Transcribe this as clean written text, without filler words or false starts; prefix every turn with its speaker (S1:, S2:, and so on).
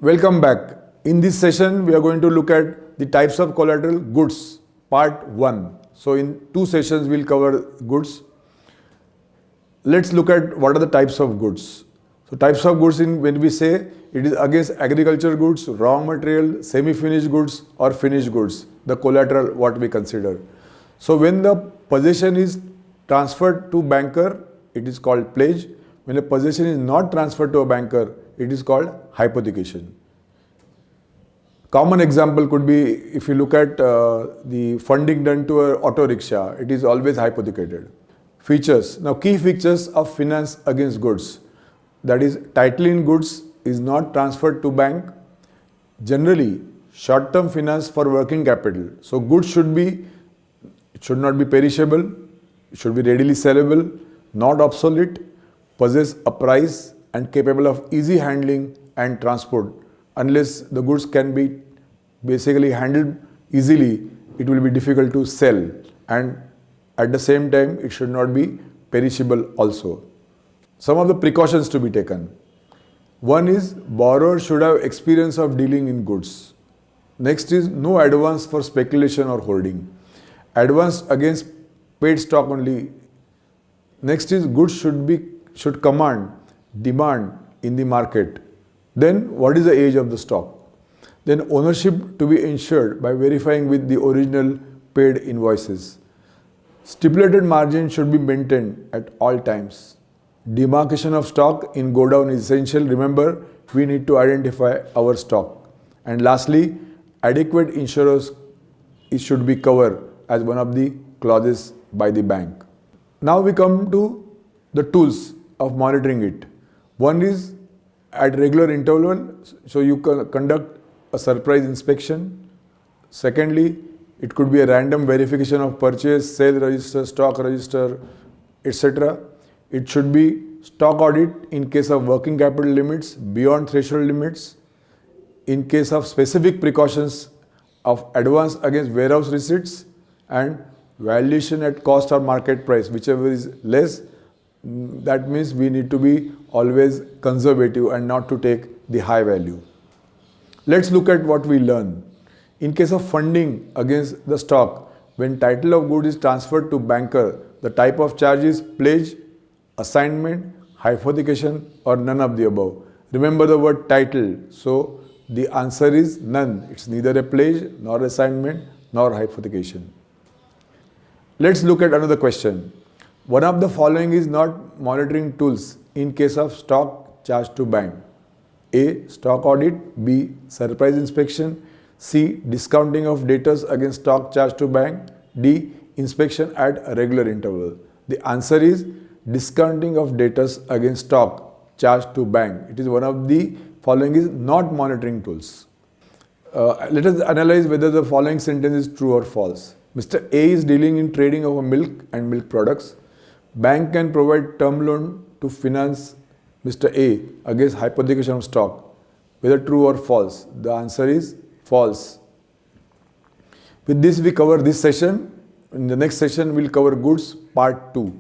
S1: Welcome back. In this session, we are going to look at the types of collateral goods, part 1. So in 2 sessions, we'll cover goods. Let's look at what are the types of goods. So types of goods, when we say it is against agriculture goods, raw material, semi-finished goods or finished goods, the collateral what we consider. So when the possession is transferred to banker, it is called pledge. When a possession is not transferred to a banker, it is called hypothecation. Common example could be if you look at the funding done to an auto rickshaw, it is always hypothecated. Features. Now key features of finance against goods. That is, title in goods is not transferred to bank. Generally, short-term finance for working capital. So goods should not be perishable, it should be readily sellable, not obsolete, possess a price and capable of easy handling and transport. Unless the goods can be basically handled easily, it will be difficult to sell, and at the same time it should not be perishable also. Some of the precautions to be taken. One is borrower should have experience of dealing in goods. Next is no advance for speculation or hoarding. Advance against paid stock only. Next is goods should command demand in the market. Then what is the age of the stock? Then ownership to be ensured by verifying with the original paid invoices. Stipulated margin should be maintained at all times. Demarcation of stock in godown is essential. Remember, we need to identify our stock. And lastly, adequate insurance should be covered as one of the clauses by the bank. Now we come to the tools of monitoring it. One is at regular interval, so you can conduct a surprise inspection. Secondly, it could be a random verification of purchase, sale register, stock register, etc. It should be stock audit in case of working capital limits beyond threshold limits. In case of specific precautions of advance against warehouse receipts and valuation at cost or market price, whichever is less, that means we need to be always conservative and not to take the high value. Let's look at what we learn. In case of funding against the stock, when title of good is transferred to banker, the type of charge is pledge, assignment, hypothecation or none of the above. Remember the word title. So the answer is none. It's neither a pledge nor assignment nor hypothecation. Let's look at another question. One of the following is not monitoring tools in case of stock charged to bank. A. Stock audit. B. Surprise inspection. C. Discounting of debtors against stock charged to bank. D. Inspection at a regular interval. The answer is discounting of debtors against stock charged to bank. It is one of the following is not monitoring tools. Let us analyze whether the following sentence is true or false. Mr. A is dealing in trading of milk and milk products. Bank can provide term loan to finance Mr. A against hypothecation of stock. Whether true or false? The answer is false. With this we cover this session. In the next session we'll cover goods part 2.